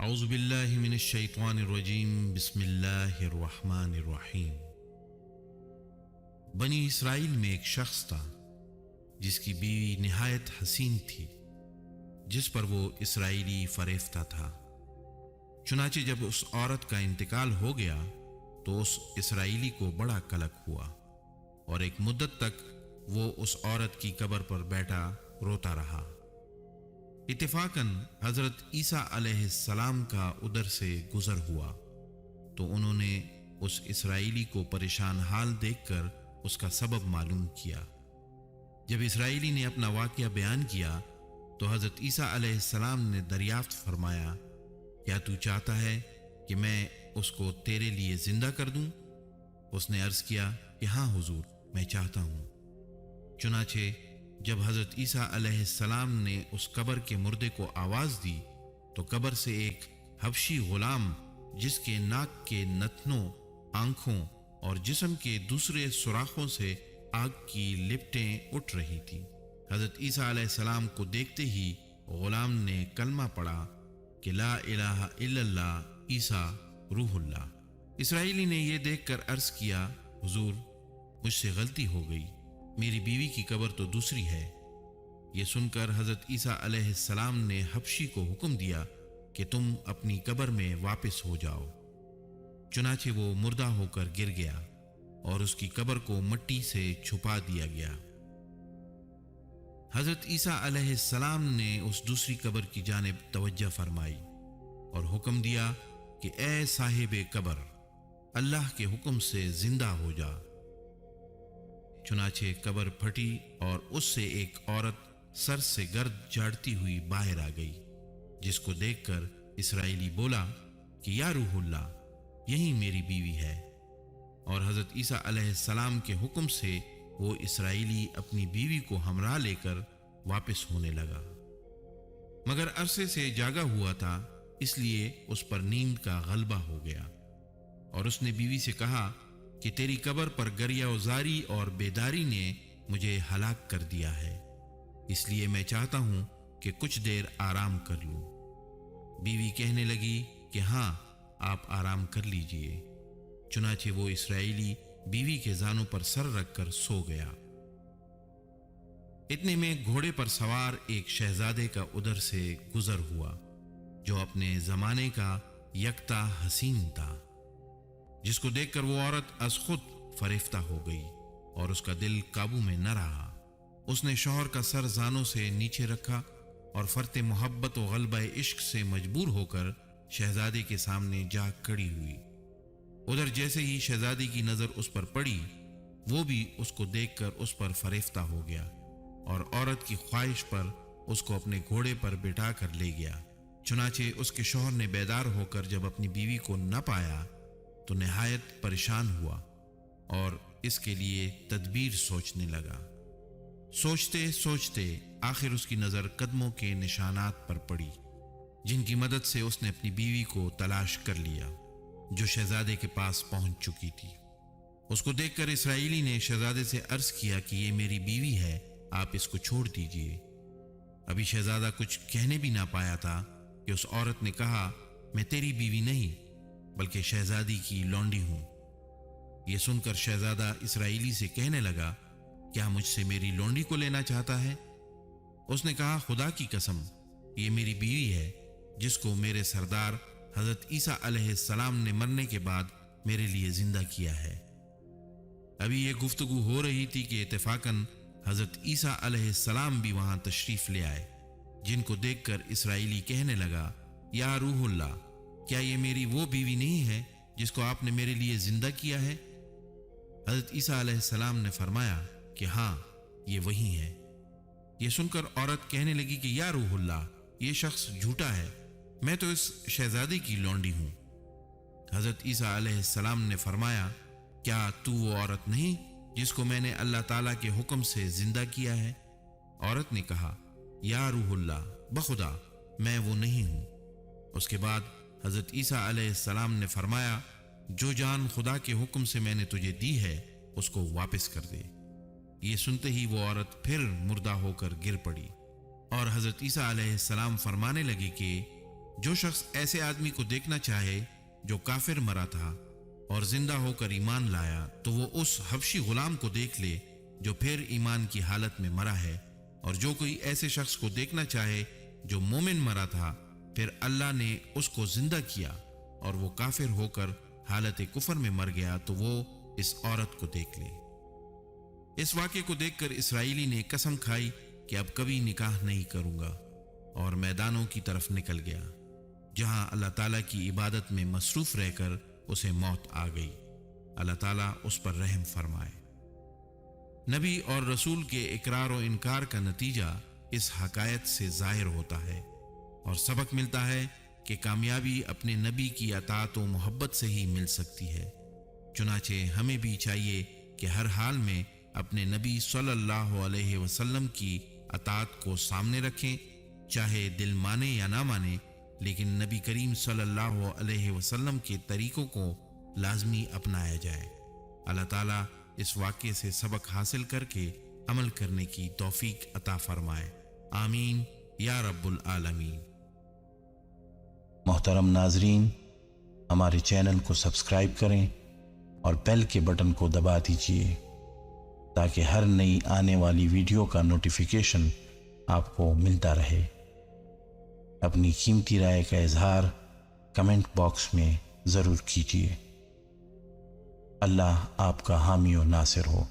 اعوذ باللہ من الشیطان الرجیم بسم اللہ الرحمن الرحیم۔ بنی اسرائیل میں ایک شخص تھا جس کی بیوی نہایت حسین تھی، جس پر وہ اسرائیلی فریفتہ تھا۔ چنانچہ جب اس عورت کا انتقال ہو گیا تو اس اسرائیلی کو بڑا قلق ہوا، اور ایک مدت تک وہ اس عورت کی قبر پر بیٹھا روتا رہا۔ اتفاقاً حضرت عیسیٰ علیہ السلام کا ادھر سے گزر ہوا تو انہوں نے اس اسرائیلی کو پریشان حال دیکھ کر اس کا سبب معلوم کیا۔ جب اسرائیلی نے اپنا واقعہ بیان کیا تو حضرت عیسیٰ علیہ السلام نے دریافت فرمایا، کیا تو چاہتا ہے کہ میں اس کو تیرے لیے زندہ کر دوں؟ اس نے عرض کیا کہ ہاں حضور، میں چاہتا ہوں۔ چنانچہ جب حضرت عیسیٰ علیہ السلام نے اس قبر کے مردے کو آواز دی تو قبر سے ایک حبشی غلام، جس کے ناک کے نتنوں، آنکھوں اور جسم کے دوسرے سوراخوں سے آگ کی لپٹیں اٹھ رہی تھیں، حضرت عیسیٰ علیہ السلام کو دیکھتے ہی غلام نے کلمہ پڑھا کہ لا الہ الا اللہ عیسیٰ روح اللہ۔ اسرائیلی نے یہ دیکھ کر عرض کیا، حضور مجھ سے غلطی ہو گئی، میری بیوی کی قبر تو دوسری ہے۔ یہ سن کر حضرت عیسیٰ علیہ السلام نے حبشی کو حکم دیا کہ تم اپنی قبر میں واپس ہو جاؤ۔ چنانچہ وہ مردہ ہو کر گر گیا اور اس کی قبر کو مٹی سے چھپا دیا گیا۔ حضرت عیسیٰ علیہ السلام نے اس دوسری قبر کی جانب توجہ فرمائی اور حکم دیا کہ اے صاحب قبر، اللہ کے حکم سے زندہ ہو جا۔ چنانچہ قبر پھٹی اور اس سے ایک عورت سر سے گرد جھاڑتی ہوئی باہر آ گئی، جس کو دیکھ کر اسرائیلی بولا کہ یا روح اللہ، یہی میری بیوی ہے۔ اور حضرت عیسیٰ علیہ السلام کے حکم سے وہ اسرائیلی اپنی بیوی کو ہمراہ لے کر واپس ہونے لگا، مگر عرصے سے جاگا ہوا تھا، اس لیے اس پر نیند کا غلبہ ہو گیا، اور اس نے بیوی سے کہا کہ تیری قبر پر گریہ وزاری اور بیداری نے مجھے ہلاک کر دیا ہے، اس لیے میں چاہتا ہوں کہ کچھ دیر آرام کر لوں۔ بیوی کہنے لگی کہ ہاں، آپ آرام کر لیجئے۔ چنانچہ وہ اسرائیلی بیوی کے زانوں پر سر رکھ کر سو گیا۔ اتنے میں گھوڑے پر سوار ایک شہزادے کا ادھر سے گزر ہوا، جو اپنے زمانے کا یکتا حسین تھا، جس کو دیکھ کر وہ عورت از خود فریفتہ ہو گئی اور اس کا دل قابو میں نہ رہا۔ اس نے شوہر کا سر زانوں سے نیچے رکھا اور فرط محبت و غلبہ عشق سے مجبور ہو کر شہزادے کے سامنے جا کھڑی ہوئی۔ ادھر جیسے ہی شہزادی کی نظر اس پر پڑی، وہ بھی اس کو دیکھ کر اس پر فریفتہ ہو گیا اور عورت کی خواہش پر اس کو اپنے گھوڑے پر بٹھا کر لے گیا۔ چنانچہ اس کے شوہر نے بیدار ہو کر جب اپنی بیوی کو نہ پایا تو نہایت پریشان ہوا اور اس کے لیے تدبیر سوچنے لگا۔ سوچتے سوچتے آخر اس کی نظر قدموں کے نشانات پر پڑی، جن کی مدد سے اس نے اپنی بیوی کو تلاش کر لیا، جو شہزادے کے پاس پہنچ چکی تھی۔ اس کو دیکھ کر اسرائیلی نے شہزادے سے عرض کیا کہ یہ میری بیوی ہے، آپ اس کو چھوڑ دیجئے۔ ابھی شہزادہ کچھ کہنے بھی نہ پایا تھا کہ اس عورت نے کہا، میں تیری بیوی نہیں بلکہ شہزادی کی لونڈی ہوں۔ یہ سن کر شہزادہ اسرائیلی سے کہنے لگا، کیا مجھ سے میری لونڈی کو لینا چاہتا ہے؟ اس نے کہا، خدا کی قسم، یہ میری بیوی ہے، جس کو میرے سردار حضرت عیسیٰ علیہ السلام نے مرنے کے بعد میرے لیے زندہ کیا ہے۔ ابھی یہ گفتگو ہو رہی تھی کہ اتفاقاً حضرت عیسیٰ علیہ السلام بھی وہاں تشریف لے آئے، جن کو دیکھ کر اسرائیلی کہنے لگا، یا روح اللہ، کیا یہ میری وہ بیوی نہیں ہے جس کو آپ نے میرے لیے زندہ کیا ہے؟ حضرت عیسیٰ علیہ السلام نے فرمایا کہ ہاں، یہ وہی ہے۔ یہ سن کر عورت کہنے لگی کہ یا روح اللہ، یہ شخص جھوٹا ہے، میں تو اس شہزادی کی لونڈی ہوں۔ حضرت عیسیٰ علیہ السلام نے فرمایا، کیا تو وہ عورت نہیں جس کو میں نے اللہ تعالیٰ کے حکم سے زندہ کیا ہے؟ عورت نے کہا، یا روح اللہ، بخدا میں وہ نہیں ہوں۔ اس کے بعد حضرت عیسیٰ علیہ السلام نے فرمایا، جو جان خدا کے حکم سے میں نے تجھے دی ہے اس کو واپس کر دے۔ یہ سنتے ہی وہ عورت پھر مردہ ہو کر گر پڑی، اور حضرت عیسیٰ علیہ السلام فرمانے لگے کہ جو شخص ایسے آدمی کو دیکھنا چاہے جو کافر مرا تھا اور زندہ ہو کر ایمان لایا تو وہ اس حبشی غلام کو دیکھ لے جو پھر ایمان کی حالت میں مرا ہے، اور جو کوئی ایسے شخص کو دیکھنا چاہے جو مومن مرا تھا پھر اللہ نے اس کو زندہ کیا اور وہ کافر ہو کر حالت کفر میں مر گیا تو وہ اس عورت کو دیکھ لے۔ اس واقعے کو دیکھ کر اسرائیلی نے قسم کھائی کہ اب کبھی نکاح نہیں کروں گا، اور میدانوں کی طرف نکل گیا جہاں اللہ تعالیٰ کی عبادت میں مصروف رہ کر اسے موت آ گئی۔ اللہ تعالیٰ اس پر رحم فرمائے۔ نبی اور رسول کے اقرار و انکار کا نتیجہ اس حقائق سے ظاہر ہوتا ہے، اور سبق ملتا ہے کہ کامیابی اپنے نبی کی اطاعت و محبت سے ہی مل سکتی ہے۔ چنانچہ ہمیں بھی چاہیے کہ ہر حال میں اپنے نبی صلی اللہ علیہ وسلم کی اطاعت کو سامنے رکھیں، چاہے دل مانے یا نہ مانے، لیکن نبی کریم صلی اللہ علیہ وسلم کے طریقوں کو لازمی اپنایا جائے۔ اللہ تعالیٰ اس واقعے سے سبق حاصل کر کے عمل کرنے کی توفیق عطا فرمائے، آمین یا رب العالمین۔ محترم ناظرین، ہمارے چینل کو سبسکرائب کریں اور بیل کے بٹن کو دبا دیجیے تاکہ ہر نئی آنے والی ویڈیو کا نوٹیفیکیشن آپ کو ملتا رہے۔ اپنی قیمتی رائے کا اظہار کمنٹ باکس میں ضرور کیجیے۔ اللہ آپ کا حامی و ناصر ہو۔